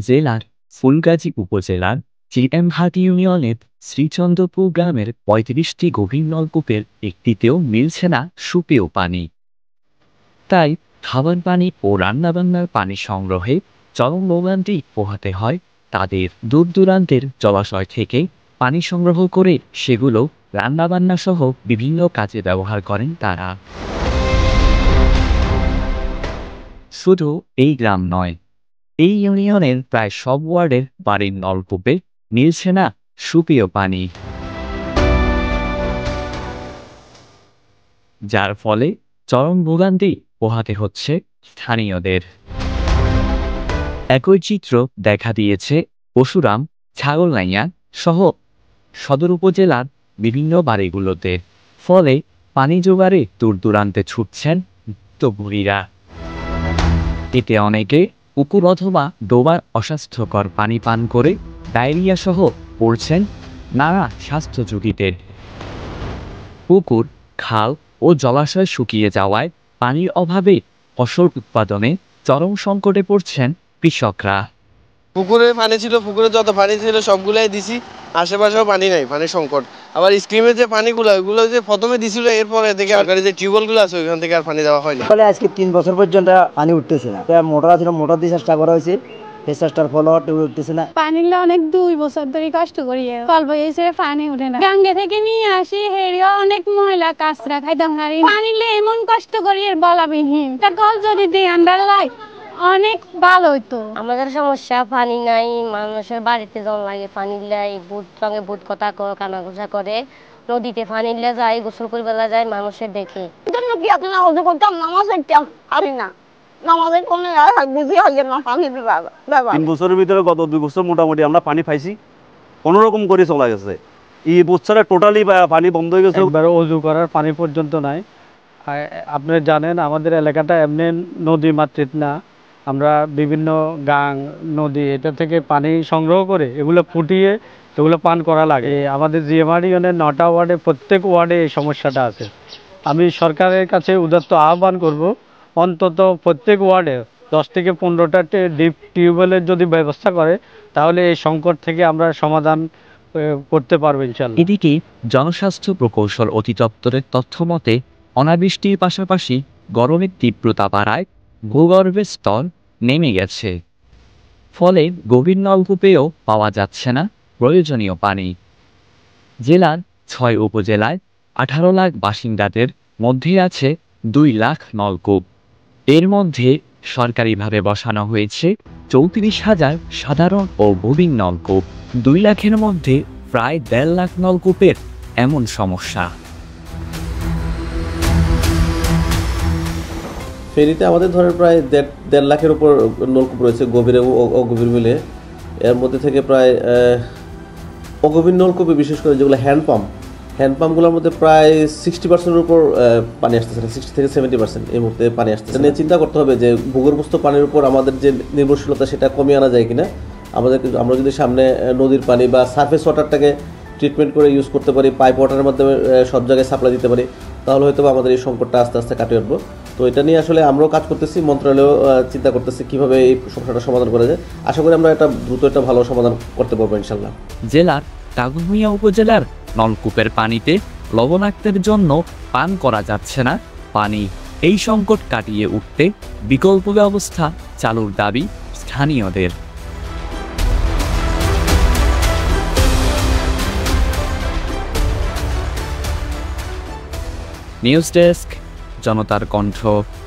জেলার ফুলগাজী উপজেলার চিএমহাটি ইউনিয়নের শ্রীচন্দ্রপুর গ্রামের ৩৫টি গভীর নলকূপের একটিতেও মিলছে না সুপেয় পানি। তাই খাবার পানি ও রান্নাবান্নার পানি সংগ্রহে চরম ভোগান্তি পোহাতে হয় তাদের। দূর দূরান্তের জলাশয় থেকে পানি সংগ্রহ করে সেগুলো রান্নাবান্না সহ বিভিন্ন কাজে ব্যবহার করেন তারা। শুধু এই গ্রাম নয়, এই ইউনিয়নের প্রায় সব ওয়ার্ডের বাড়ির নলকূপে মিলছে না সুপেয় পানি, যার ফলে চরম ভোগান্তি পোহাতে হচ্ছে স্থানীয়দের। একই চিত্র দেখা দিয়েছে পরশুরাম, ছাগলনাইয়া সহ সদর উপজেলার বিভিন্ন বাড়িগুলোতে। ফলে পানি জোগাড়ে দূর দূরান্তে ছুটছেন ভুক্তভোগীরা। এতে অনেকে পুকুর অথবা ডোবার অস্বাস্থ্যকর পানি পান করে ডায়রিয়া সহ পড়ছেন নানা স্বাস্থ্য ঝুঁকিতে। পুকুর, খাল ও জলাশয় শুকিয়ে যাওয়ায় পানির অভাবে ফসল উৎপাদনে চরম সংকটে পড়ছেন কৃষকরা। পুকুরে পানি ছিল, পুকুরে যত পানি ছিল সবগুলাই দিছি, আশেপাশেও পানি নাই, পানির সংকট। আবার স্কিমের যে পানিগুলো ওইগুলো যে প্রথমে দিছিল, এরপরে থেকে সরকারি যে টিউবওয়েলগুলো আছে ওইখান থেকে আর পানি দেওয়া হয়নি। ফলে আজকে 3 বছর পর্যন্ত পানি উঠতেছে না। মোটর আছে, মোটর দিয়ে চেষ্টা করা হয়েছে, চেষ্টার ফল উঠতেছে না। পানি অনেক 2 বছর ধরে কষ্ট করি, কল বইয়েছে পানি উঠে না। গাঙ্গে থেকে নিয়ে আসি, হেরিও অনেক ময়লা কাঁচরা খাইতাম হারি। পানি এমন কষ্ট করি এর বলাবিহীন। তা কল যদি দিয়ে আন্ডার লাই অনেক ভালো হইতো। আমাদের সমস্যা পানি নাই, মানুষের বাড়িতে জল লাগে পানি লাই, ভূত সঙ্গে ভূত কথা কানাঘুষা করে, নদীতে পানি যায়, গোসল করে বেলা যায়, মানুষের দেখে জন্য কি আপনারা অজু করতাম, নামাজ পড়তাম পারি না, নামাজের কোনো বুঝি হয় না পানি ব্যবহার। 3 বছরের ভিতরে গত 2 বছর মোটামুটি আমরা পানি পাইছি, কোনোরকম করে চলা গেছে। এই বছরে টোটালি পানি বন্ধ হয়ে গেছে, একবারে অজু করার পানি পর্যন্ত নাই। আপনি জানেন আমাদের এলাকাটা এমনি নদী মাতৃক না, আমরা বিভিন্ন গাং নদী এটা থেকে পানি সংগ্রহ করে এগুলো ফুটিয়ে এগুলো পান করা লাগে। আমাদের জিএমআরডি ইউনিয়নের 9টা ওয়ার্ডে প্রত্যেক ওয়ার্ডে এই সমস্যাটা আছে। আমি সরকারের কাছে উদাত্ত আহ্বান করব, অন্তত প্রত্যেক ওয়ার্ডে 10 থেকে 15টা ডিপ টিউবওয়েলের যদি ব্যবস্থা করে তাহলে এই সংকট থেকে আমরা সমাধান করতে পারবো ইনশাআল্লাহ। এদিকে জনস্বাস্থ্য প্রকৌশল অধিদপ্তরের তথ্য মতে অনাবৃষ্টির পাশাপাশি গরমের তীব্রতা বাড়ায় ভূগর্ভের স্তর নেমে গেছে। ফলে গভীর নলকূপেও পাওয়া যাচ্ছে না প্রয়োজনীয় পানি। জেলার 6 উপজেলায় 18 লাখ বাসিন্দাদের মধ্যে আছে 2 লাখ নলকূপ। এর মধ্যে সরকারিভাবে বসানো হয়েছে 34,000 সাধারণ ও গভীর নলকূপ। 2 লাখের মধ্যে প্রায় 1.5 লাখ নলকূপের এমন সমস্যা। ফেনীতে আমাদের ধরেন প্রায় 1.5 লাখের উপর নলকূপ রয়েছে, গভীর এবং অগভীর মিলে। এর মধ্যে থেকে প্রায় অগভীর নলকূপে বিশেষ করে যেগুলো হ্যান্ডপাম্পগুলোর মধ্যে প্রায় 60%-এর উপর পানি আসতেছে, 60 থেকে 70% এই মুহূর্তে পানি আসতেছে। নিয়ে চিন্তা করতে হবে যে ভূগর্ভস্থ পানির উপর আমাদের যে নির্ভরশীলতা সেটা কমিয়ে আনা যায় কিনা। আমরা যদি সামনে নদীর পানি বা সারফেস ওয়াটারটাকে ট্রিটমেন্ট করে ইউজ করতে পারি, পাইপ ওয়াটারের মাধ্যমে সব জায়গায় সাপ্লাই দিতে পারি, তাহলে হয়তো আমাদের এই সংকটটা আস্তে আস্তে কাটিয়ে উঠবো। তো এটা নিয়ে আসলে আমরাও কাজ করতেছি, মন্ত্রণালয়েও চিন্তা করতেছি কীভাবে এই সমস্যাটা সমাধান করা যায়। আশা করি আমরা দ্রুত একটা ভালো সমাধান করতে পারবো ইনশাল্লাহ। জেলার টাঙ্গুইয়া উপজেলার নলকূপের পানিতে লবণাক্তের জন্য পান করা যাচ্ছে না পানি। এই সংকট কাটিয়ে উঠতে বিকল্প ব্যবস্থা চালুর দাবি স্থানীয়দের। নিউজ ডেস্ক, জনতার কণ্ঠ।